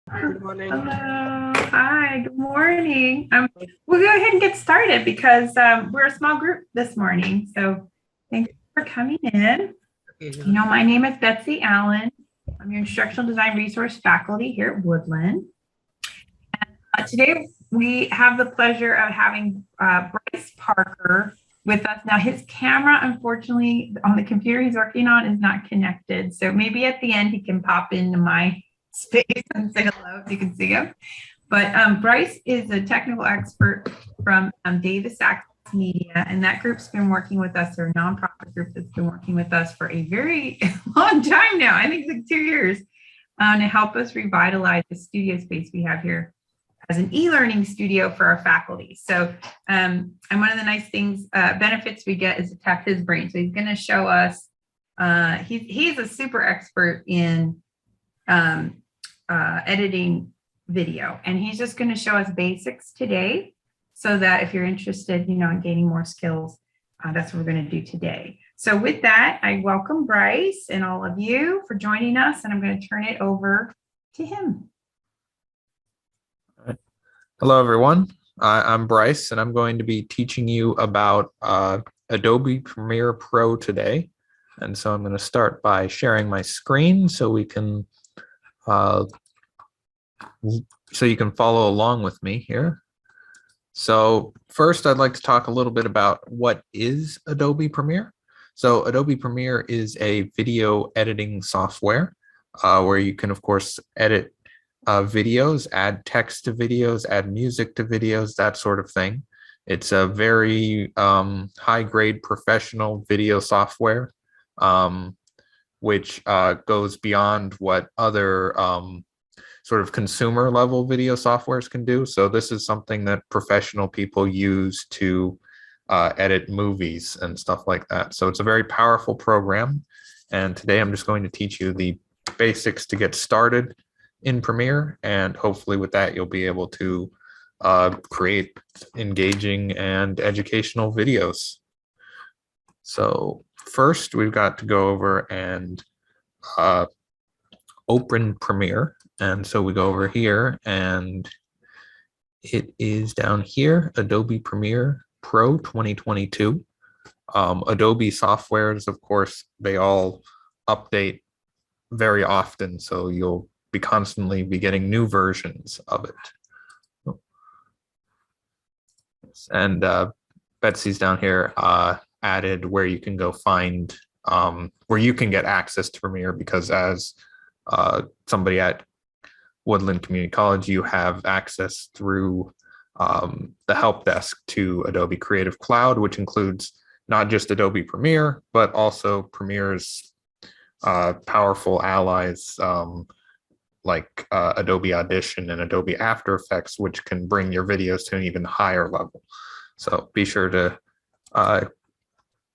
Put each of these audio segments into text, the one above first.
Good morning. Hello. Hi. Good morning. We'll go ahead and get started because we're a small group this morning. So thanks for coming in. My name is Betsy Allen. I'm your instructional design resource faculty here at Woodland. Today we have the pleasure of having Bryce Parker with us. Now his camera, unfortunately, on the computer he's working on is not connected. So maybe at the end he can pop into my space and say hello if you can see him. But Bryce is a technical expert from Davis Access Media, and that group's been working with us, or a nonprofit group that's been working with us for a very long time now. I think it's like 2 years to help us revitalize the studio space we have here as an e-learning studio for our faculty. So, and one of the nice things, benefits we get is to tap his brain. So he's going to show us. He's a super expert in editing video, and he's just going to show us basics today, so that if you're interested, in gaining more skills, that's what we're going to do today. So with that, I welcome Bryce and all of you for joining us, and I'm going to turn it over to him. Hello, everyone. I'm Bryce, and I'm going to be teaching you about Adobe Premiere Pro today. And so I'm going to start by sharing my screen so we can, so you can follow along with me here. So first, I'd like to talk a little bit about what is Adobe Premiere. So Adobe Premiere is a video editing software where you can, of course, edit videos, add text to videos, add music to videos, that sort of thing. It's a very high-grade professional video software, which goes beyond what other sort of consumer level video softwares can do. So this is something that professional people use to edit movies and stuff like that. So it's a very powerful program. And today I'm just going to teach you the basics to get started in Premiere, and hopefully with that you'll be able to create engaging and educational videos. So first we've got to go over and open Premiere, and so we go over here and it is down here, Adobe Premiere Pro 2022. Adobe softwares, of course, they all update very often, so you'll constantly be getting new versions of it. And Betsy's down here added where you can go find where you can get access to Premiere, because as somebody at Woodland Community College, you have access through the help desk to Adobe Creative Cloud, which includes not just Adobe Premiere, but also Premiere's powerful allies, like Adobe Audition and Adobe After Effects, which can bring your videos to an even higher level. So be sure to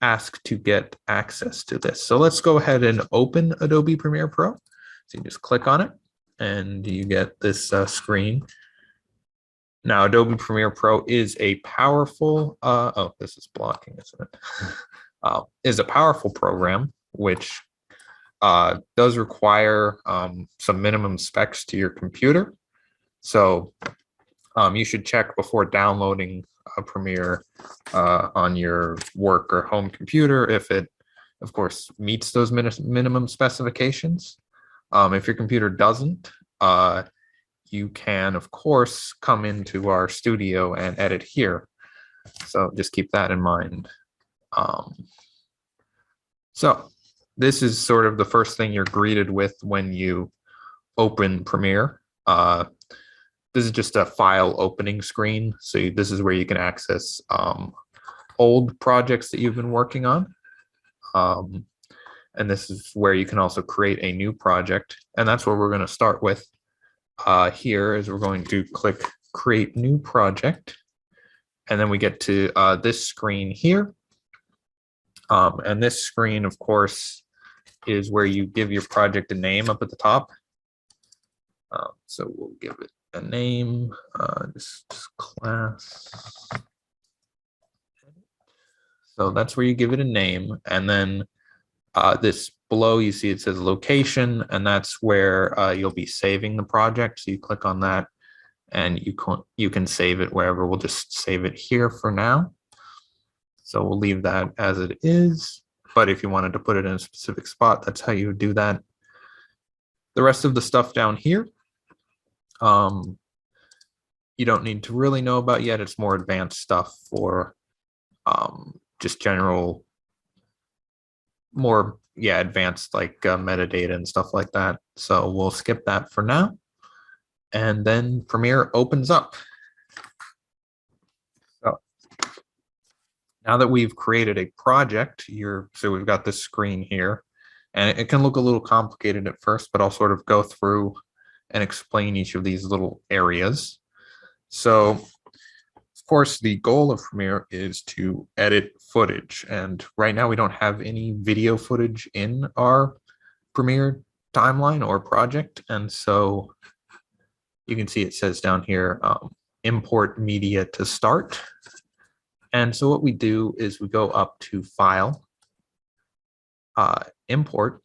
ask to get access to this. So let's go ahead and open Adobe Premiere Pro. So you just click on it and you get this screen. Now, Adobe Premiere Pro is a powerful, oh, this is blocking, isn't it? Is a powerful program, which does require some minimum specs to your computer. So you should check before downloading Premiere on your work or home computer if it, of course, meets those minimum specifications. If your computer doesn't, you can, of course, come into our studio and edit here. So just keep that in mind. So this is sort of the first thing you're greeted with when you open Premiere. This is just a file opening screen. So this is where you can access old projects that you've been working on. And this is where you can also create a new project. And that's what we're going to start with here is we're going to click Create New Project. And then we get to this screen here. And this screen, of course, is where you give your project a name up at the top. So we'll give it a name, just class. So that's where you give it a name. And then This below, you see it says location, and that's where you'll be saving the project. So you click on that and you can save it wherever. We'll just save it here for now. So we'll leave that as it is. But if you wanted to put it in a specific spot, that's how you would do that. The rest of the stuff down here, you don't need to really know about yet. It's more advanced stuff for just general, more, advanced like metadata and stuff like that. So we'll skip that for now. And then Premiere opens up. So now that we've created a project, so we've got this screen here, and it can look a little complicated at first, but I'll sort of go through and explain each of these little areas. So, of course, the goal of Premiere is to edit footage. And right now we don't have any video footage in our Premiere timeline or project. And so you can see it says down here, import media to start. And so what we do is we go up to File, Import,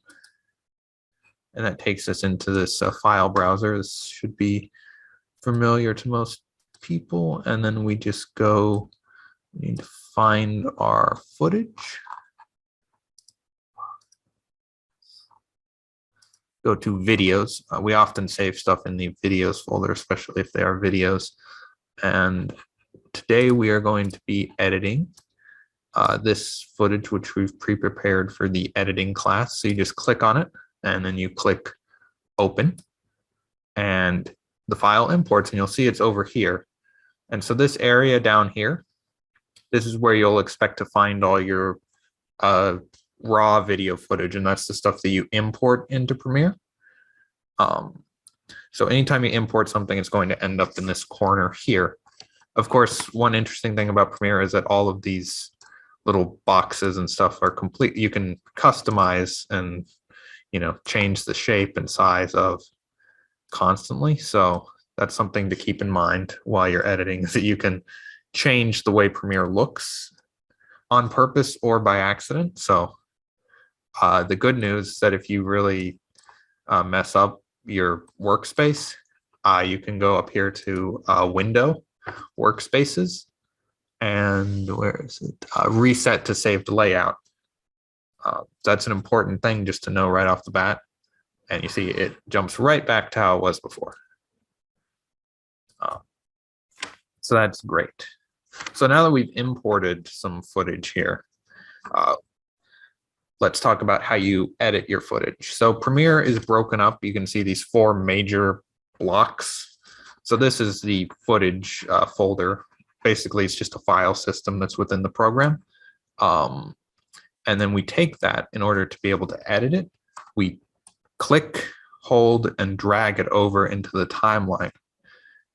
and that takes us into this file browser. This should be familiar to most people. And then we just we need to find our footage. Go to videos. We often save stuff in the videos folder, especially if they are videos. And today we are going to be editing this footage, which we've pre-prepared for the editing class. So you just click on it and then you click open and the file imports, and you'll see it's over here. And so this area down here, this is where you'll expect to find all your raw video footage, and that's the stuff that you import into Premiere. So anytime you import something, it's going to end up in this corner here. Of course, one interesting thing about Premiere is that all of these little boxes and stuff are complete. You can customize and, change the shape and size of constantly. So that's something to keep in mind while you're editing, is that you can change the way Premiere looks on purpose or by accident. So the good news is that if you really mess up your workspace, you can go up here to Window, Workspaces, and where is it? Reset to saved layout. That's an important thing just to know right off the bat. And you see it jumps right back to how it was before. So that's great. So now that we've imported some footage here, let's talk about how you edit your footage. So Premiere is broken up. You can see these 4 major blocks. So this is the footage folder. Basically, it's just a file system that's within the program. And then we take that in order to be able to edit it. We click, hold, and drag it over into the timeline.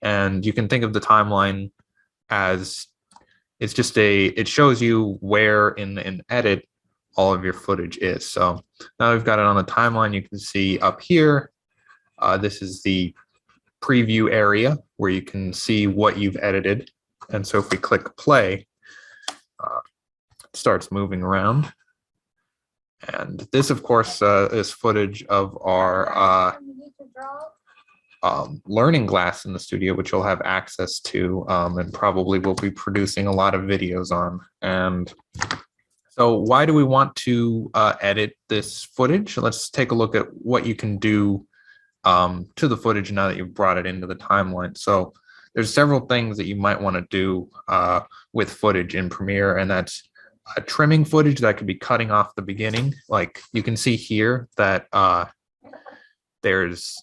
And you can think of the timeline as it shows you where in an edit all of your footage is. So now we've got it on the timeline. You can see up here, this is the preview area where you can see what you've edited. And so if we click play, it starts moving around. And this, of course, is footage of our learning class in the studio, which you'll have access to, and probably will be producing a lot of videos on. And so why do we want to edit this footage? Let's take a look at what you can do to the footage now that you've brought it into the timeline. So there's several things that you might want to do with footage in Premiere, and that's trimming footage. That could be cutting off the beginning. Like you can see here that there's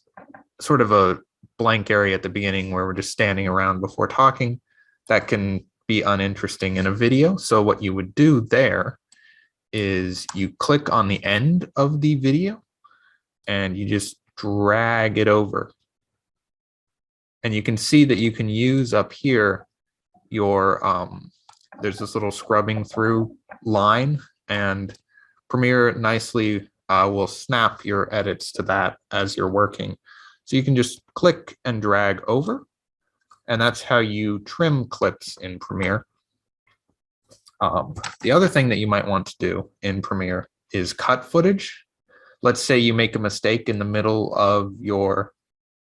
sort of a blank area at the beginning where we're just standing around before talking. That can be uninteresting in a video. So what you would do there is you click on the end of the video and you just drag it over. And you can see that you can use up here your, there's this little scrubbing through line, and Premiere nicely will snap your edits to that as you're working. So you can just click and drag over, and that's how you trim clips in Premiere. The other thing that you might want to do in Premiere is cut footage. Let's say you make a mistake in the middle of your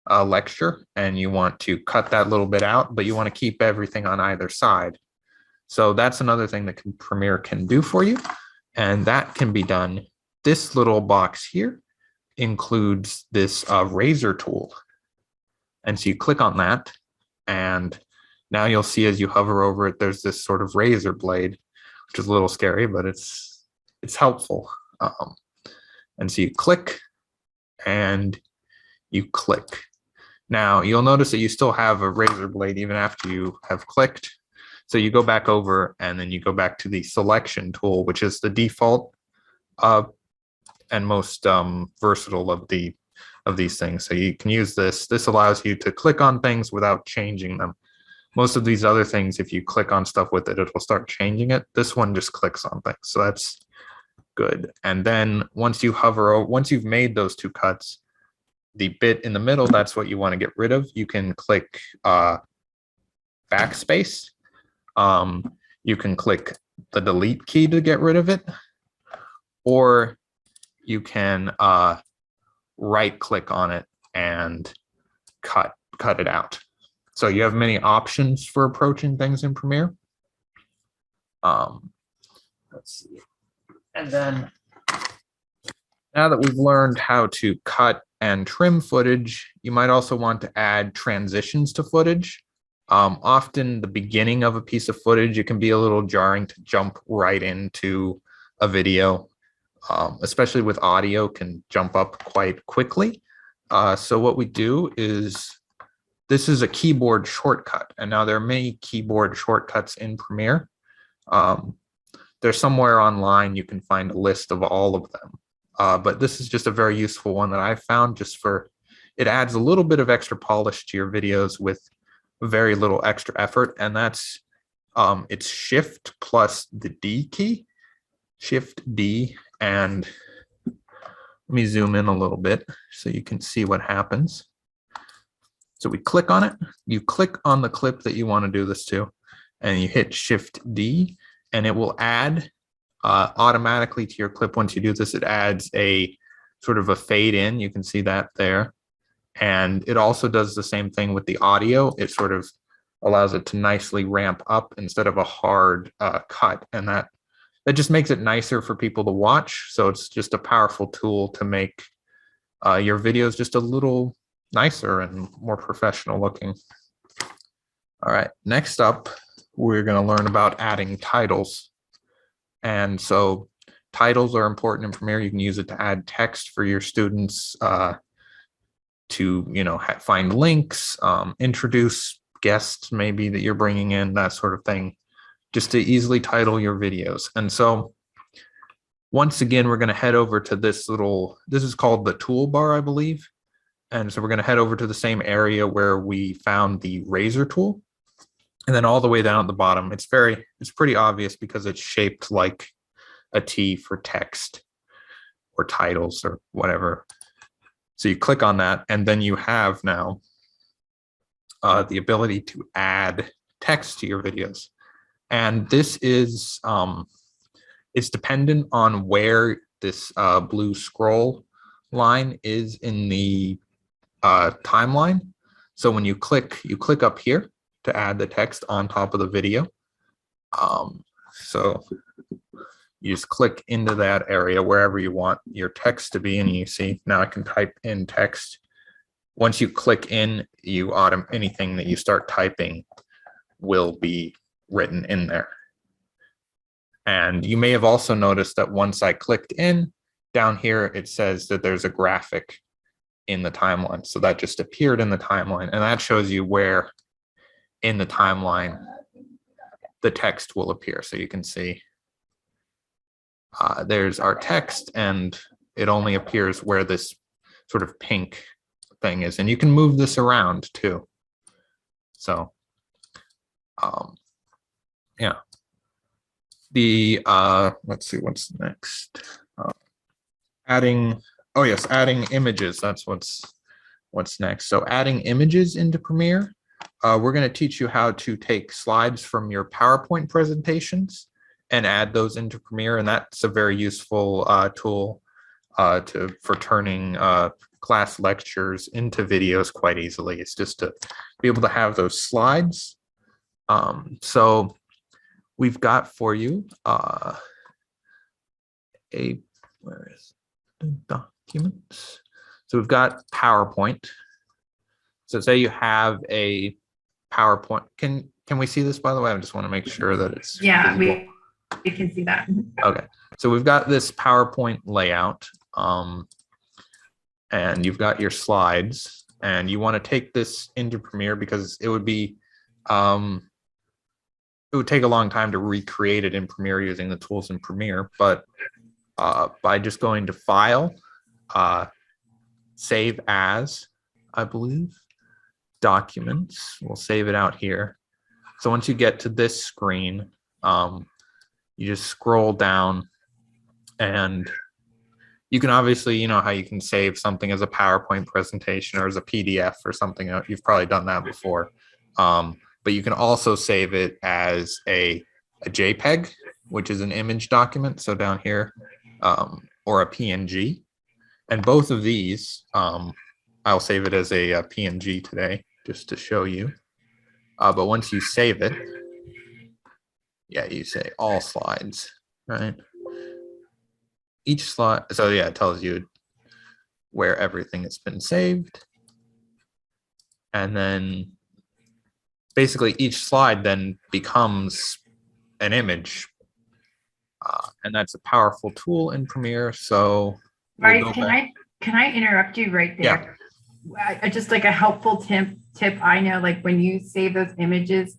lecture and you want to cut that little bit out, but you want to keep everything on either side. So that's another thing that Premiere can do for you. And that can be done. This little box here includes this razor tool. And so you click on that, and now you'll see as you hover over it, there's this sort of razor blade, which is a little scary, but it's helpful. And so you click and you click. Now you'll notice that you still have a razor blade even after you have clicked. So you go back over and then you go back to the selection tool, which is the default and most versatile of these things. So you can use this. This allows you to click on things without changing them. Most of these other things, if you click on stuff with it, it will start changing it. This one just clicks on things. So that's good. And then once you hover, once you've made those two cuts, the bit in the middle, that's what you want to get rid of. You can click backspace. You can click the delete key to get rid of it, or you can right click on it and cut it out. So you have many options for approaching things in Premiere. Let's see. And then now that we've learned how to cut and trim footage, you might also want to add transitions to footage. Often the beginning of a piece of footage, it can be a little jarring to jump right into a video, especially with audio, can jump up quite quickly. So what we do is, this is a keyboard shortcut. And now there are many keyboard shortcuts in Premiere. There's somewhere online you can find a list of all of them. But this is just a very useful one that I found, just for, it adds a little bit of extra polish to your videos with very little extra effort. And that's, it's Shift plus the D key, Shift D. And let me zoom in a little bit so you can see what happens. So we click on it, you click on the clip that you want to do this to, and you hit Shift D, and it will add automatically to your clip. Once you do this, it adds a sort of a fade in. You can see that there. And it also does the same thing with the audio. It sort of allows it to nicely ramp up instead of a hard cut. And that just makes it nicer for people to watch. So it's just a powerful tool to make your videos just a little nicer and more professional looking. All right, next up, we're going to learn about adding titles. And so titles are important in Premiere. You can use it to add text for your students, to find links, introduce guests maybe that you're bringing in, that sort of thing, just to easily title your videos. And so once again, we're going to head over to this is called the toolbar, I believe. And so we're going to head over to the same area where we found the razor tool. And then all the way down at the bottom, it's pretty obvious because it's shaped like a T for text or titles or whatever. So you click on that, and then you have now the ability to add text to your videos. And this is, it's dependent on where this blue scroll line is in the timeline. So when you click up here to add the text on top of the video. So you just click into that area wherever you want your text to be, and you see now I can type in text. Once you click in, anything that you start typing will be written in there. And you may have also noticed that once I clicked in, down here it says that there's a graphic in the timeline. So that just appeared in the timeline, and that shows you where in the timeline the text will appear. So you can see there's our text, and it only appears where this sort of pink thing is. And you can move this around too. So yeah, let's see what's next. Adding images. That's what's next. So adding images into Premiere. We're going to teach you how to take slides from your PowerPoint presentations and add those into Premiere. And that's a very useful tool for turning class lectures into videos quite easily. It's just to be able to have those slides. So we've got for you where is the documents? So we've got PowerPoint. So say you have a PowerPoint. Can we see this, by the way? I just want to make sure that it's Yeah, visible. we can see that. Okay, so we've got this PowerPoint layout, and you've got your slides, and you want to take this into Premiere because it would be it would take a long time to recreate it in Premiere using the tools in Premiere, but by just going to File, Save As, I believe, Documents, we'll save it out here. So once you get to this screen, you just scroll down, and you can obviously, you know how you can save something as a PowerPoint presentation or as a PDF or something. You've probably done that before. But you can also save it as a JPEG, which is an image document. So down here, or a PNG. And both of these, I'll save it as a PNG today, just to show you. But once you save it, yeah, you say all slides, right? Each slide, so yeah, it tells you where everything has been saved. And then basically each slide then becomes an image. And that's a powerful tool in Premiere. So Right, can I interrupt you right there? Yeah. I just like a helpful tip. I know, like when you save those images,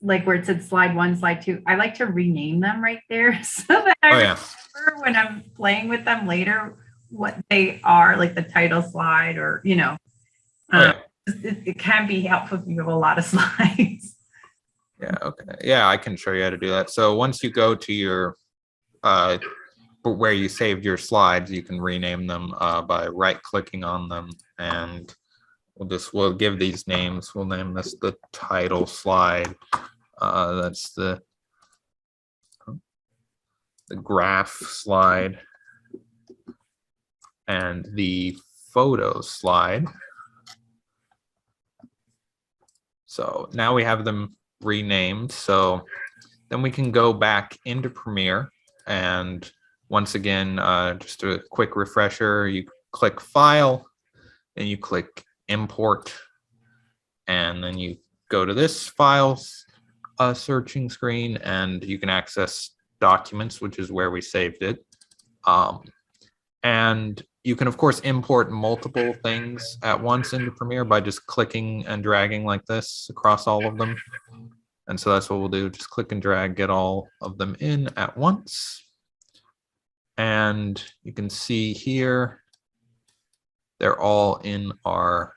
like where it said slide 1, slide 2, I like to rename them right there so that I remember when I'm playing with them later what they are, like the title slide, or it can be helpful if you have a lot of slides. Yeah, okay. Yeah, I can show you how to do that. So once you go to your where you saved your slides, you can rename them by right-clicking on them, and we'll give these names. We'll name this the title slide. That's the graph slide, and the photo slide. So now we have them renamed. So then we can go back into Premiere, and once again, just a quick refresher, you click File, then you click Import, and then you go to this Files searching screen, and you can access Documents, which is where we saved it. And you can, of course, import multiple things at once into Premiere by just clicking and dragging like this across all of them. And so that's what we'll do. Just click and drag, get all of them in at once. And you can see here, they're all in our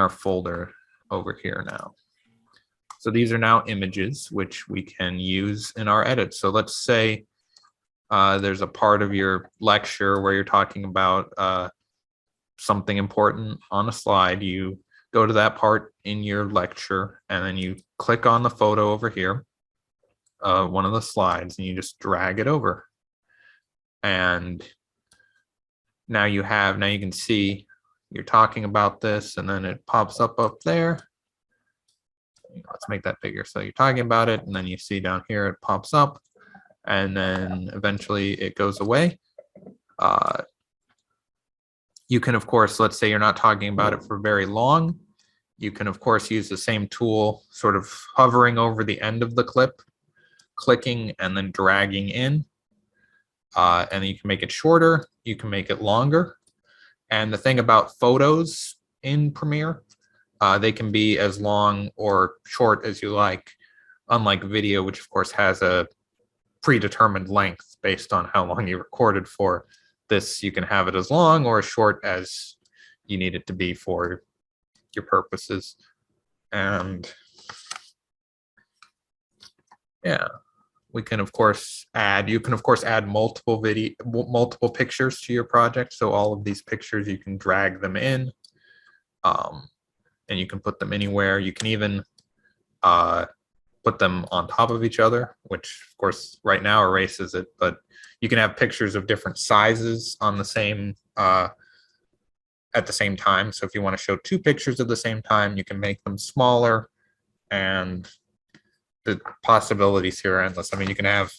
folder over here now. So these are now images which we can use in our edit. So let's say there's a part of your lecture where you're talking about something important on a slide. You go to that part in your lecture, and then you click on the photo over here, one of the slides, and you just drag it over. And now you can see you're talking about this, and then it pops up there. Let's make that bigger. So you're talking about it, and then you see down here it pops up, and then eventually it goes away. You can, of course, let's say you're not talking about it for very long. You can, of course, use the same tool, sort of hovering over the end of the clip, clicking and then dragging in. And you can make it shorter, you can make it longer. And the thing about photos in Premiere, they can be as long or short as you like, unlike video, which of course has a predetermined length based on how long you recorded for. This, you can have it as long or as short as you need it to be for your purposes. And yeah, we can of course add, you can of course add multiple pictures to your project. So all of these pictures, you can drag them in, and you can put them anywhere. You can even put them on top of each other, which of course right now erases it, but you can have pictures of different sizes on the same at the same time. So if you want to show two pictures at the same time, you can make them smaller, and the possibilities here are endless. I mean, you can have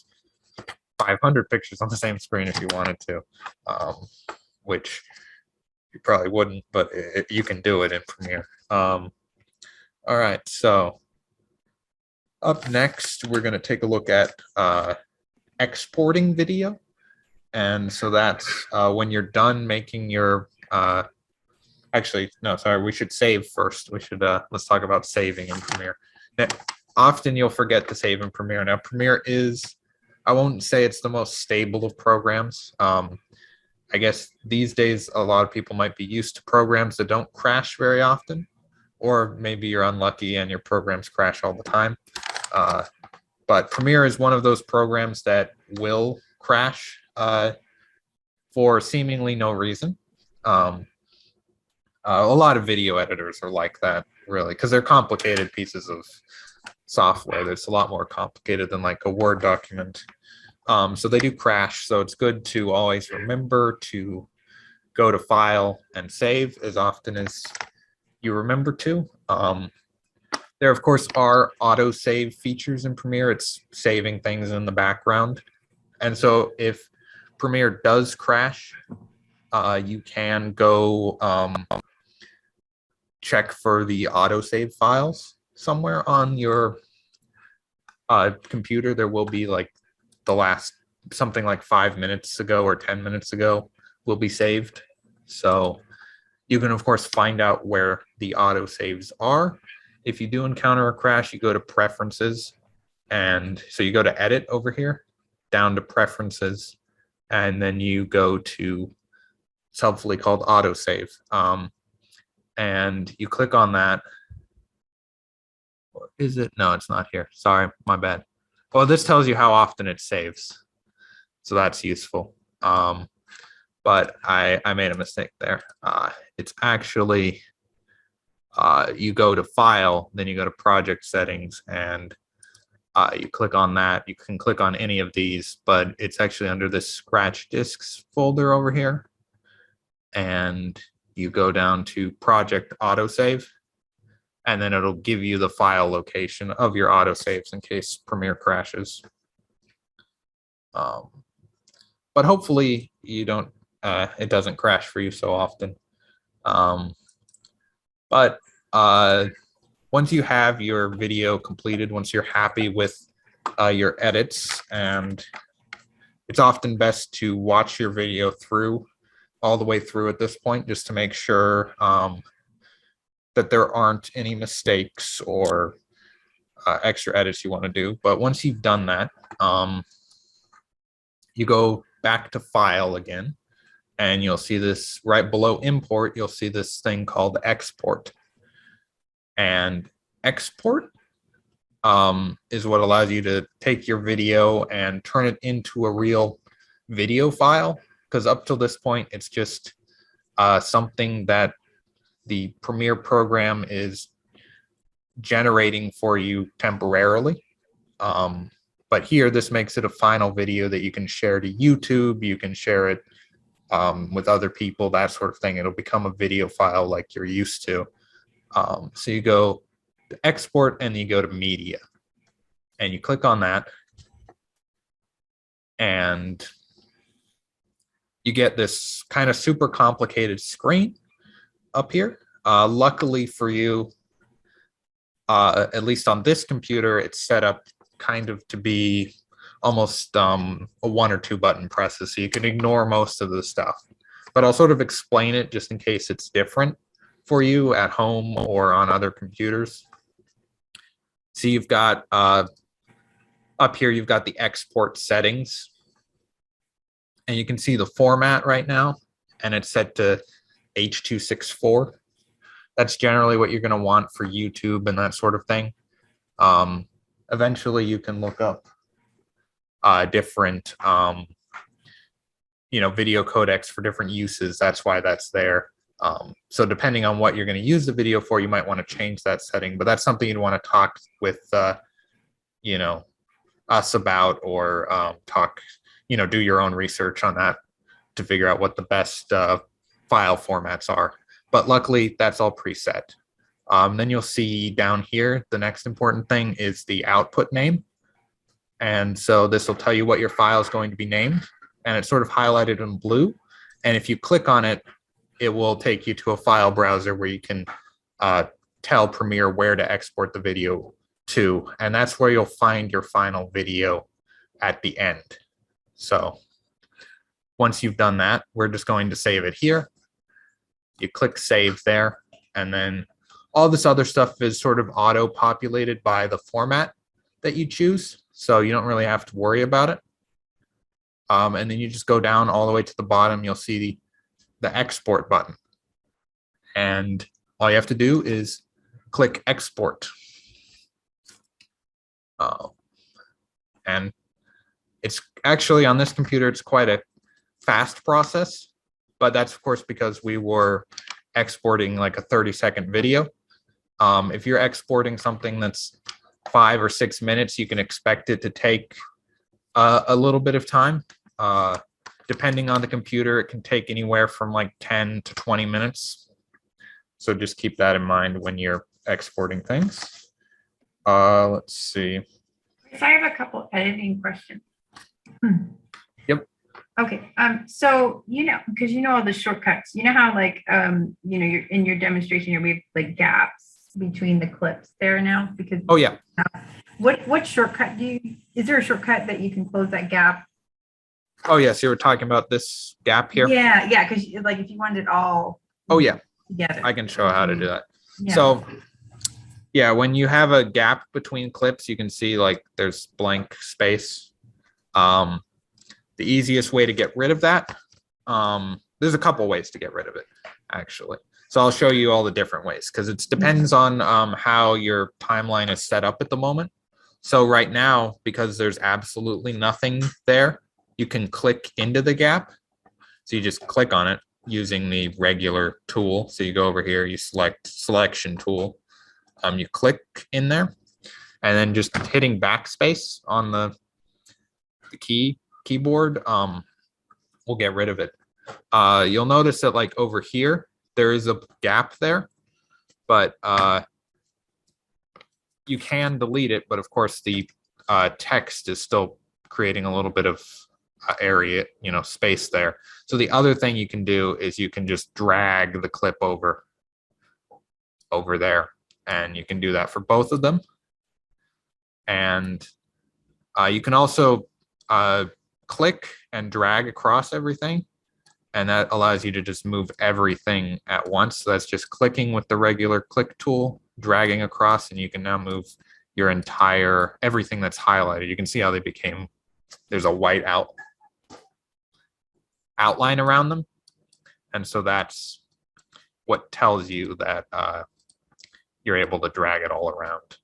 500 pictures on the same screen if you wanted to, which you probably wouldn't, but you can do it in Premiere. All right, so up next, we're going to take a look at exporting video. And so that's when you're done making your, actually, no, sorry, we should save first. We should, let's talk about saving in Premiere. Now, often you'll forget to save in Premiere. Now, Premiere is, I won't say it's the most stable of programs. I guess these days, a lot of people might be used to programs that don't crash very often, or maybe you're unlucky and your programs crash all the time. But Premiere is one of those programs that will crash for seemingly no reason. A lot of video editors are like that, really, because they're complicated pieces of software. That's a lot more complicated than like a Word document. So they do crash. So it's good to always remember to go to File and Save as often as you remember to. There, of course, are auto-save features in Premiere. It's saving things in the background. And so if Premiere does crash, you can go check for the auto-save files somewhere on your computer. There will be like the last, something like 5 minutes ago or 10 minutes ago will be saved. So you can, of course, find out where the auto-saves are. If you do encounter a crash, you go to Preferences. And so you go to Edit over here, down to Preferences, and then you go to, it's helpfully called Autosave. And you click on that. Or is it? No, it's not here. Sorry, my bad. Well, this tells you how often it saves. So that's useful. But I made a mistake there. It's actually, you go to File, then you go to Project Settings, and you click on that. You can click on any of these, but it's actually under this Scratch Disks folder over here. And you go down to Project Autosave, and then it'll give you the file location of your autosaves in case Premiere crashes. But hopefully you don't, it doesn't crash for you so often. But once you have your video completed, once you're happy with your edits, and it's often best to watch your video through, all the way through at this point, just to make sure that there aren't any mistakes or extra edits you want to do. But once you've done that, you go back to File again, and you'll see this right below Import, you'll see this thing called Export. And Export is what allows you to take your video and turn it into a real video file, because up till this point, it's just something that the Premiere program is generating for you temporarily. But here, this makes it a final video that you can share to YouTube. You can share it with other people, that sort of thing. It'll become a video file like you're used to. So you go to Export, and you go to Media. And you click on that. And you get this kind of super complicated screen up here. Luckily for you, at least on this computer, it's set up kind of to be almost a 1 or 2 button presses, so you can ignore most of the stuff. But I'll sort of explain it just in case it's different for you at home or on other computers. So you've got, up here, you've got the export settings. And you can see the format right now, and it's set to H.264. That's generally what you're going to want for YouTube and that sort of thing. Eventually, you can look up different, video codecs for different uses. That's why that's there. So depending on what you're going to use the video for, you might want to change that setting. But that's something you'd want to talk with you know, us about, or talk, do your own research on that to figure out what the best file formats are. But luckily, that's all preset. Then you'll see down here, the next important thing is the output name. And so this will tell you what your file is going to be named, and it's sort of highlighted in blue. And if you click on it, it will take you to a file browser where you can tell Premiere where to export the video to. And that's where you'll find your final video at the end. So once you've done that, we're just going to save it here. You click save there, and then all this other stuff is sort of auto-populated by the format that you choose. So you don't really have to worry about it. And then you just go down all the way to the bottom. You'll see the export button. And all you have to do is click export. And it's actually on this computer, it's quite a fast process, but that's of course because we were exporting like a 30-second video. If you're exporting something that's 5 or 6 minutes, you can expect it to take a little bit of time. Depending on the computer, it can take anywhere from like 10 to 20 minutes. So just keep that in mind when you're exporting things. Let's see. So I have a couple editing questions. Yep. Okay. So because all the shortcuts, how like you're in your demonstration, we have like gaps between the clips there now because. Oh yeah. What shortcut is there a shortcut that you can close that gap? Oh yes, you were talking about this gap here. Yeah, because like if you wanted it all. Oh yeah. Together. I can show how to do that. Yeah. So yeah, when you have a gap between clips, you can see like there's blank space. The easiest way to get rid of that, there's a couple ways to get rid of it, actually. So I'll show you all the different ways because it depends on how your timeline is set up at the moment. So right now, because there's absolutely nothing there, you can click into the gap. So you just click on it using the regular tool. So you go over here, you select selection tool. You click in there, and then just hitting backspace on the keyboard will get rid of it. You'll notice that like over here, there is a gap there, but you can delete it. But of course, the text is still creating a little bit of area, space there. So the other thing you can do is you can just drag the clip over there, and you can do that for both of them. And you can also click and drag across everything, and that allows you to just move everything at once. So that's just clicking with the regular click tool, dragging across, and you can now move your entire everything that's highlighted. You can see how they became, there's a white outline around them. And so that's what tells you that you're able to drag it all around.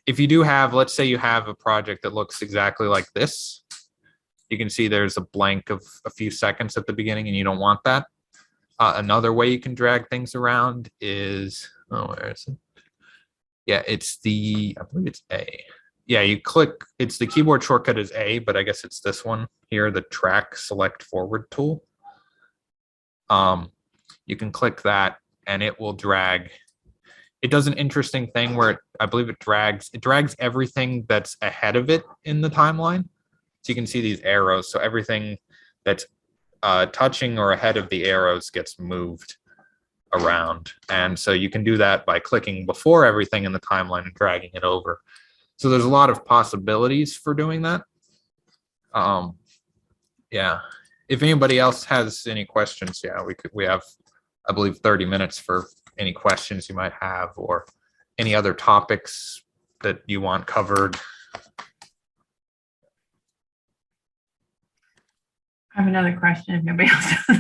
If you do have, let's say you have a project that looks exactly like this, you can see there's a blank of a few seconds at the beginning and you don't want that. Another way you can drag things around is, where is it? Yeah, it's I believe it's A. Yeah, you click, it's the keyboard shortcut is A, but I guess it's this one here, the track select forward tool. You can click that and it will drag. It does an interesting thing where I believe it drags everything that's ahead of it in the timeline. So you can see these arrows. So everything that's touching or ahead of the arrows gets moved around. And so you can do that by clicking before everything in the timeline and dragging it over. So there's a lot of possibilities for doing that. Yeah. If anybody else has any questions, yeah, we have, I believe, 30 minutes for any questions you might have or any other topics that you want covered. I have another question if nobody else does.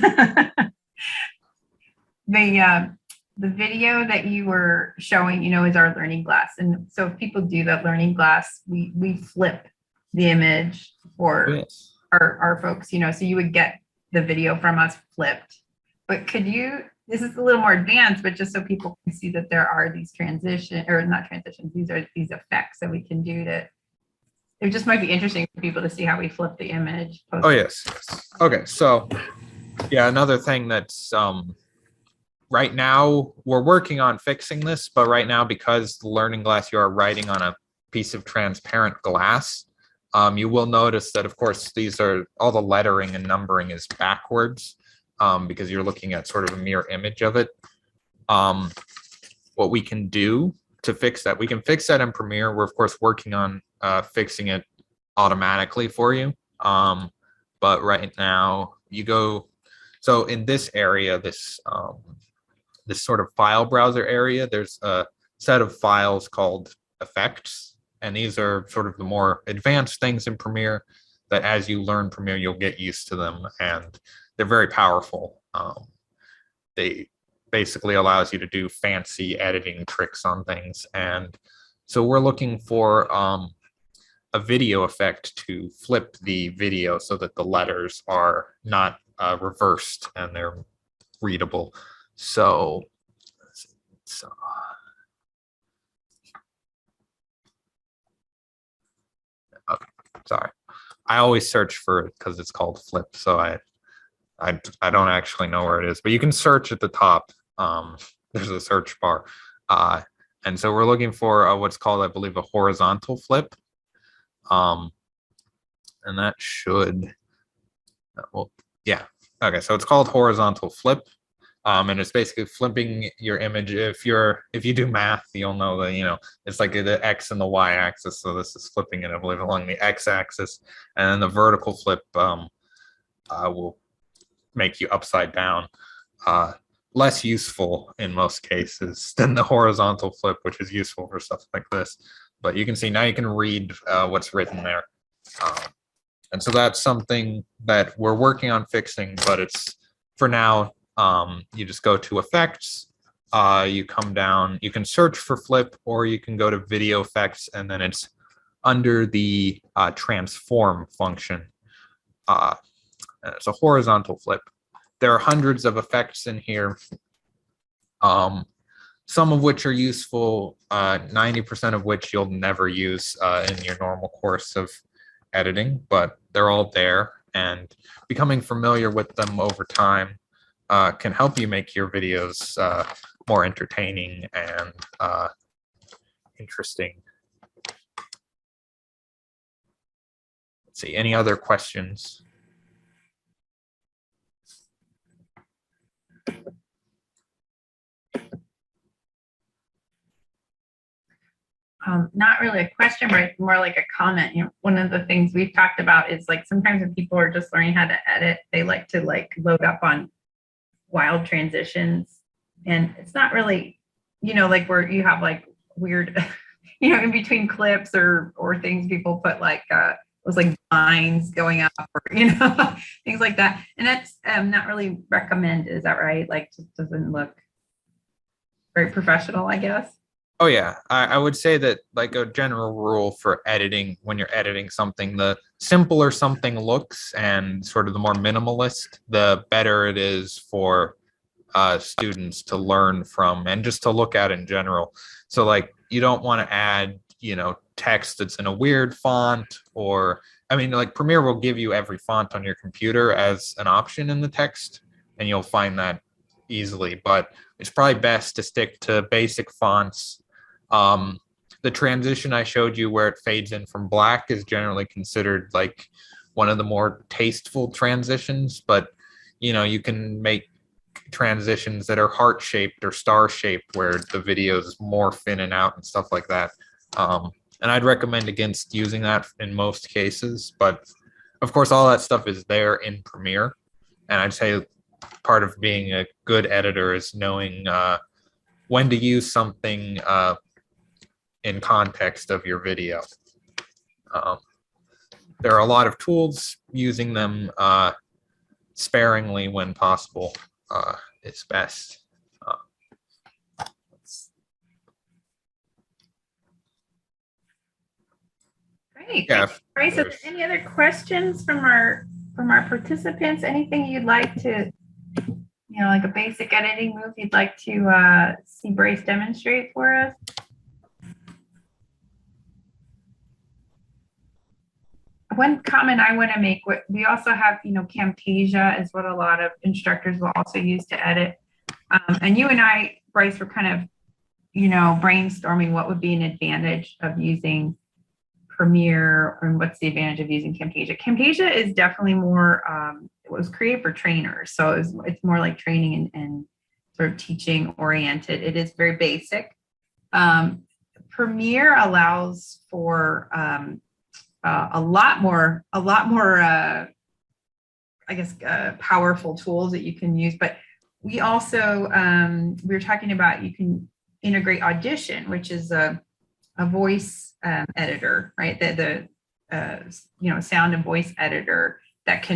The video that you were showing, is our learning glass. And so if people do that learning glass, we flip the image for Yes. our folks, so you would get the video from us flipped. But could you this is a little more advanced, but just so people can see that there are these not transitions, these are these effects that we can do to, it just might be interesting for people to see how we flip the image. Oh, yes. Okay. So yeah, another thing that's, right now we're working on fixing this, but right now, because the learning glass, you are writing on a piece of transparent glass, you will notice that, of course, these are all the lettering and numbering is backwards, because you're looking at sort of a mirror image of it. What we can do to fix that, we can fix that in Premiere. We're of course working on fixing it automatically for you. But right now you go, so in this area, this sort of file browser area, there's a set of files called effects. And these are sort of the more advanced things in Premiere that as you learn Premiere, you'll get used to them. And they're very powerful. They basically allows you to do fancy editing tricks on things. And so we're looking for a video effect to flip the video so that the letters are not reversed and they're readable. So okay, sorry. I always search for it because it's called flip. So I don't actually know where it is, but you can search at the top. There's a search bar. And so we're looking for what's called, I believe, a horizontal flip. And that should, well, yeah. Okay, so it's called horizontal flip. And it's basically flipping your image. If you do math, you'll know that, it's like the X and the Y axis. So this is flipping it, I believe, along the X axis. And then the vertical flip will make you upside down. Less useful in most cases than the horizontal flip, which is useful for stuff like this. But you can see now you can read what's written there. And so that's something that we're working on fixing, but it's for now, you just go to effects, you come down, you can search for flip, or you can go to video effects, and then it's under the transform function. It's a horizontal flip. There are hundreds of effects in here, some of which are useful, 90% of which you'll never use in your normal course of editing, but they're all there, and becoming familiar with them over time can help you make your videos more entertaining and interesting. Let's see, any other questions? Not really a question, but more like a comment. One of the things we've talked about is like sometimes when people are just learning how to edit, they like to load up on wild transitions, and it's not really, like where you have like weird, in between clips or things, people put like those like lines going up or things like that, and that's not really recommended. Is that right? Like, just doesn't look very professional, I guess. Oh yeah, I would say that like a general rule for editing, when you're editing something, the simpler something looks and sort of the more minimalist, the better it is for students to learn from and just to look at in general. So like you don't want to add, text that's in a weird font, or I mean, like Premiere will give you every font on your computer as an option in the text, and you'll find that easily, but it's probably best to stick to basic fonts. The transition I showed you where it fades in from black is generally considered like one of the more tasteful transitions, but you can make transitions that are heart shaped or star shaped where the videos morph in and out and stuff like that. And I'd recommend against using that in most cases, but of course all that stuff is there in Premiere, and I'd say part of being a good editor is knowing when to use something in context of your video. There are a lot of tools. Using them sparingly when possible is best. Great. Yeah. Bryce, are there any other questions from our participants? Anything you'd like to like a basic editing move you'd like to see Bryce demonstrate for us? One comment I want to make, we also have, Camtasia is what a lot of instructors will also use to edit. And you and I, Bryce, were kind of, brainstorming what would be an advantage of using Premiere and what's the advantage of using Camtasia. Camtasia is definitely more, it was created for trainers. So it's more like training and sort of teaching oriented. It is very basic. Premiere allows for a lot more, I guess, powerful tools that you can use. But we also, we were talking about, you can integrate Audition, which is a voice editor, right? The sound and voice editor that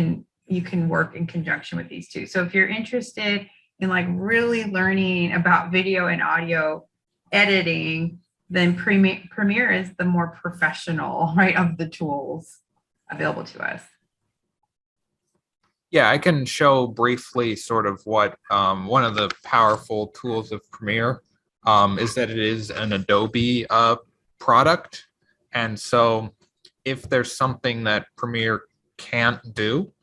you can work in conjunction with these two. So if you're interested in like really learning about video and audio editing, then Premiere is the more professional, right, of the tools available to us. Yeah, I can show briefly sort of what one of the powerful tools of Premiere is that it is an Adobe product. And so if there's something that Premiere can't do,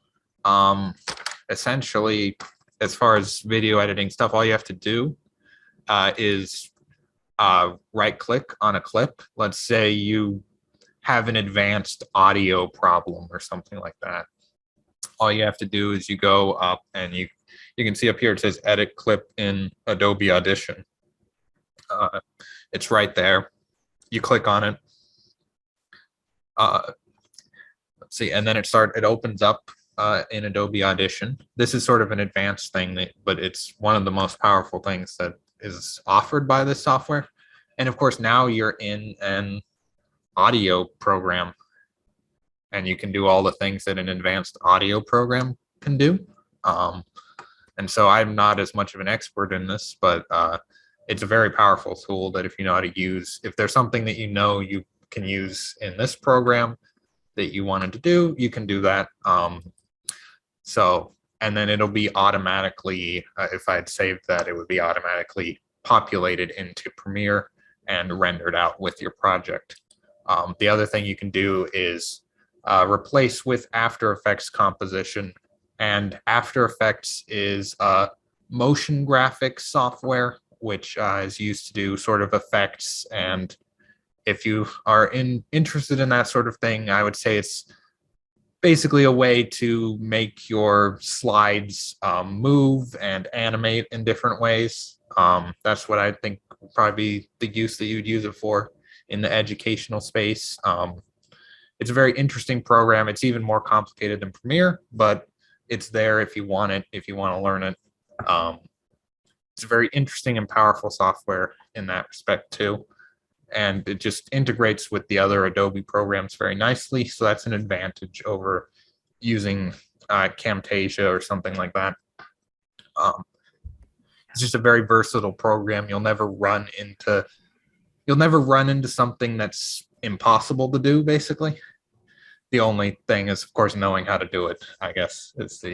essentially, as far as video editing stuff, all you have to do is right click on a clip. Let's say you have an advanced audio problem or something like that. All you have to do is you go up and you can see up here it says edit clip in Adobe Audition. It's right there. You click on it. Let's see, and then it opens up in Adobe Audition. This is sort of an advanced thing, but it's one of the most powerful things that is offered by this software. And of course, now you're in an audio program and you can do all the things that an advanced audio program can do. And so I'm not as much of an expert in this, but it's a very powerful tool that if you know how to use, if there's something that you can use in this program that you wanted to do, you can do that. And then it'll be automatically, if I'd saved that, it would be automatically populated into Premiere and rendered out with your project. The other thing you can do is replace with After Effects composition. And After Effects is a motion graphics software, which is used to do sort of effects. And if you are interested in that sort of thing, I would say it's basically a way to make your slides move and animate in different ways. That's what I think would probably be the use that you'd use it for in the educational space. It's a very interesting program. It's even more complicated than Premiere, but it's there if you want it, if you want to learn it. It's a very interesting and powerful software in that respect too. And it just integrates with the other Adobe programs very nicely. So that's an advantage over using Camtasia or something like that. It's just a very versatile program. You'll never run into something that's impossible to do, basically. The only thing is, of course, knowing how to do it, I guess, is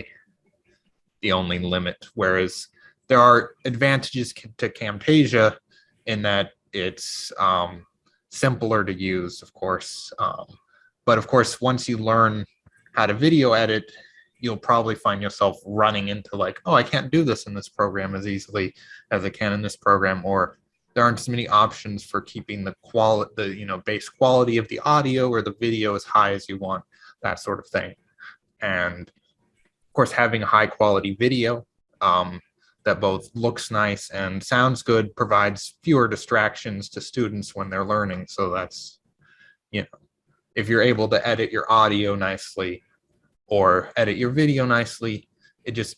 the only limit. Whereas there are advantages to Camtasia in that it's simpler to use, of course. But of course, once you learn how to video edit, you'll probably find yourself running into like, oh, I can't do this in this program as easily as I can in this program, or there aren't as many options for keeping the quality, base quality of the audio or the video as high as you want, that sort of thing. And of course, having a high quality video that both looks nice and sounds good provides fewer distractions to students when they're learning. So that's, if you're able to edit your audio nicely or edit your video nicely, it just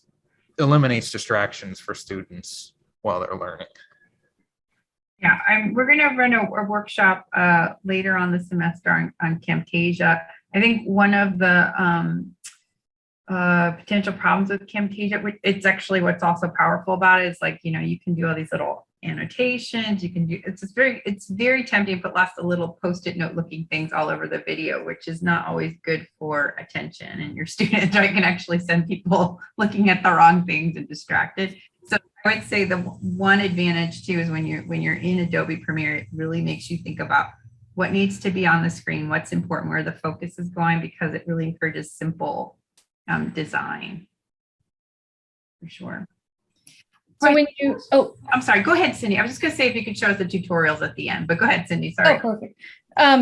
eliminates distractions for students while they're learning. Yeah, we're going to run a workshop later on the semester on Camtasia. I think one of the potential problems with Camtasia, it's actually what's also powerful about it is like, you can do all these little annotations. You can do, it's very tempting to put lots of little post-it note looking things all over the video, which is not always good for attention and your students. I can actually send people looking at the wrong things and distracted. So I would say the one advantage too is when you're in Adobe Premiere, it really makes you think about what needs to be on the screen, what's important, where the focus is going, because it really encourages simple design. For sure. So when you, I'm sorry, go ahead, Cindy. I was just going to say if you could show us the tutorials at the end, but go ahead, Cindy. Sorry. Oh, perfect.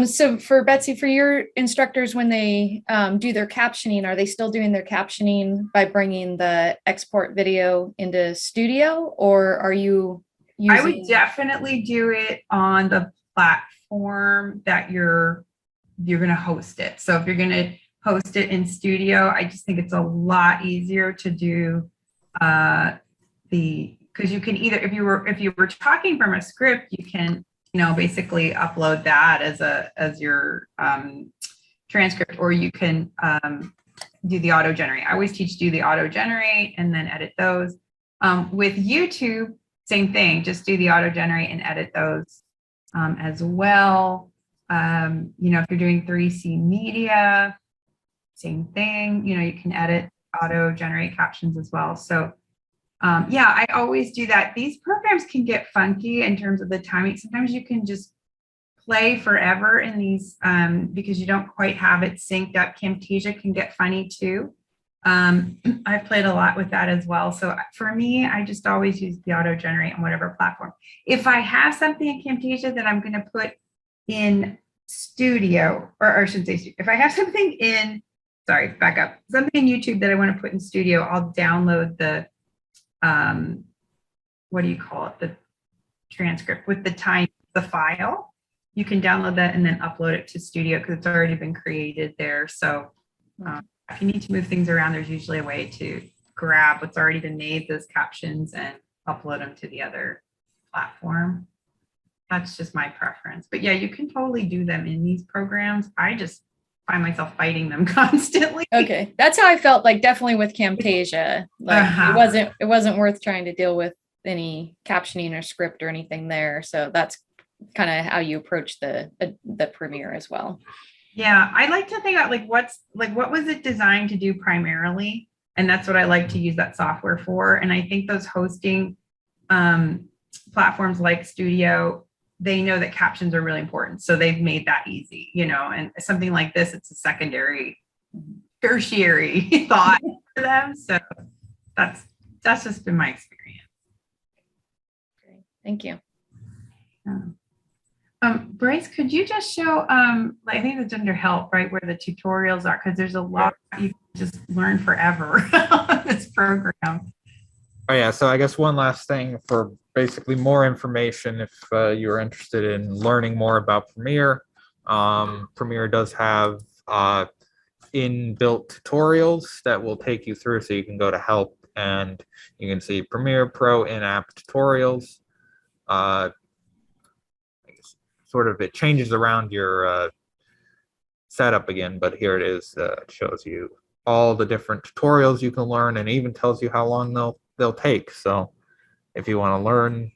So for Betsy, for your instructors, when they do their captioning, are they still doing their captioning by bringing the export video into Studio, or are you using? I would definitely do it on the platform that you're going to host it. So if you're going to host it in Studio, I just think it's a lot easier to do because you can either, if you were talking from a script, you can, basically upload that as your transcript, or you can do the auto generate. I always teach do the auto generate and then edit those. With YouTube, same thing, just do the auto generate and edit those as well. If you're doing 3C media, same thing, you can edit, auto generate captions as well. So I always do that. These programs can get funky in terms of the timing. Sometimes you can just play forever in these because you don't quite have it synced up. Camtasia can get funny too. I've played a lot with that as well. So for me, I just always use the auto generate on whatever platform. If I have something in Camtasia that I'm going to put in Studio, or I shouldn't say Studio, if I have something in, sorry, back up, something in YouTube that I want to put in Studio, I'll download the what do you call it? The transcript with the file. You can download that and then upload it to Studio because it's already been created there. So if you need to move things around, there's usually a way to grab what's already been made, those captions, and upload them to the other platform. That's just my preference. But yeah, you can totally do them in these programs. I just find myself fighting them constantly. Okay, that's how I felt, like definitely with Camtasia. Like it wasn't worth trying to deal with any captioning or script or anything there. So that's kind of how you approach the Premiere as well. Yeah, I like to think about what was it designed to do primarily, and that's what I like to use that software for. And I think those hosting platforms like Studio, they know that captions are really important. So they've made that easy, and something like this, it's a secondary, tertiary thought for them. So that's just been my experience. Great. Thank you. Bryce, could you just show, I think it's under help, right, where the tutorials are, because there's a lot you can just learn forever on this program. Oh yeah, so I guess one last thing for basically more information if you're interested in learning more about Premiere. Premiere does have inbuilt tutorials that will take you through, so you can go to help and you can see Premiere Pro in-app tutorials. Sort of it changes around your setup again, but here it is. It shows you all the different tutorials you can learn and even tells you how long they'll take. So if you want to learn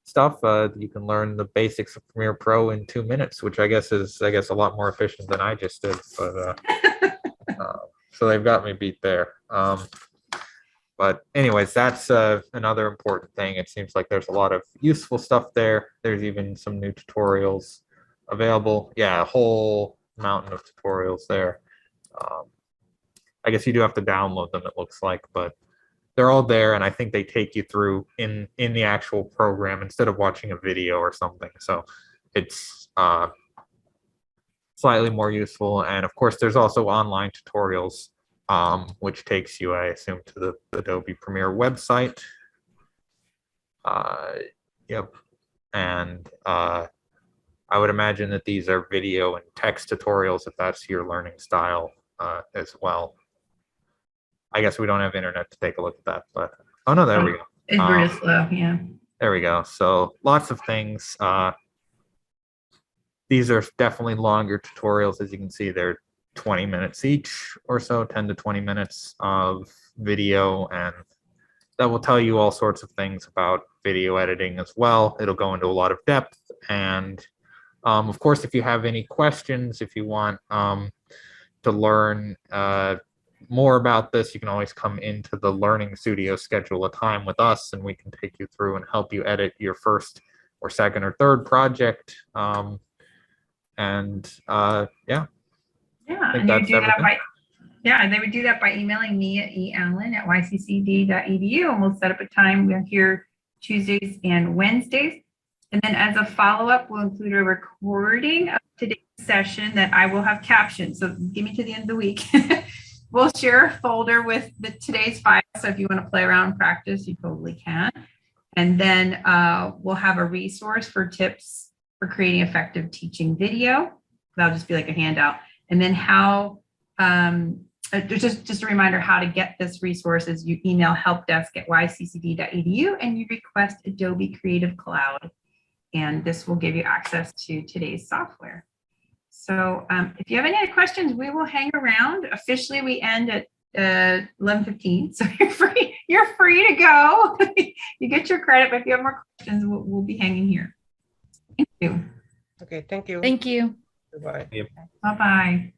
stuff, you can learn the basics of Premiere Pro in 2 minutes, which I guess is a lot more efficient than I just did. But so they've got me beat there. But anyways, that's another important thing. It seems like there's a lot of useful stuff there. There's even some new tutorials available. Yeah, a whole mountain of tutorials there. I guess you do have to download them, it looks like, but they're all there, and I think they take you through in the actual program instead of watching a video or something. So it's slightly more useful. And of course, there's also online tutorials, which takes you, I assume, to the Adobe Premiere website. Yep. And I would imagine that these are video and text tutorials if that's your learning style as well. I guess we don't have internet to take a look at that, but oh no, there we go. It's really slow, yeah. There we go. So lots of things. These are definitely longer tutorials. As you can see, they're 20 minutes each or so, 10 to 20 minutes of video, and that will tell you all sorts of things about video editing as well. It'll go into a lot of depth. And of course, if you have any questions, if you want to learn more about this, you can always come into the Learning Studio, schedule a time with us, and we can take you through and help you edit your first or second or third project. Yeah. Yeah, I think and you that's do that everything. by, yeah, they would do that by emailing me at eallen@yccd.edu, and we'll set up a time. We're here Tuesdays and Wednesdays. And then as a follow-up, we'll include a recording of today's session that I will have captioned. So give me to the end of the week. We'll share a folder with today's file. So if you want to play around and practice, you totally can. And then we'll have a resource for tips for creating effective teaching video. That'll just be like a handout. And then how, just a reminder how to get this resource is you email helpdesk@yccd.edu and you request Adobe Creative Cloud. And this will give you access to today's software. So if you have any other questions, we will hang around. Officially, we end at 11:15. So you're free to go. You get your credit, but if you have more questions, we'll be hanging here. Thank you. Okay, thank you. Thank you. Goodbye. Bye-bye.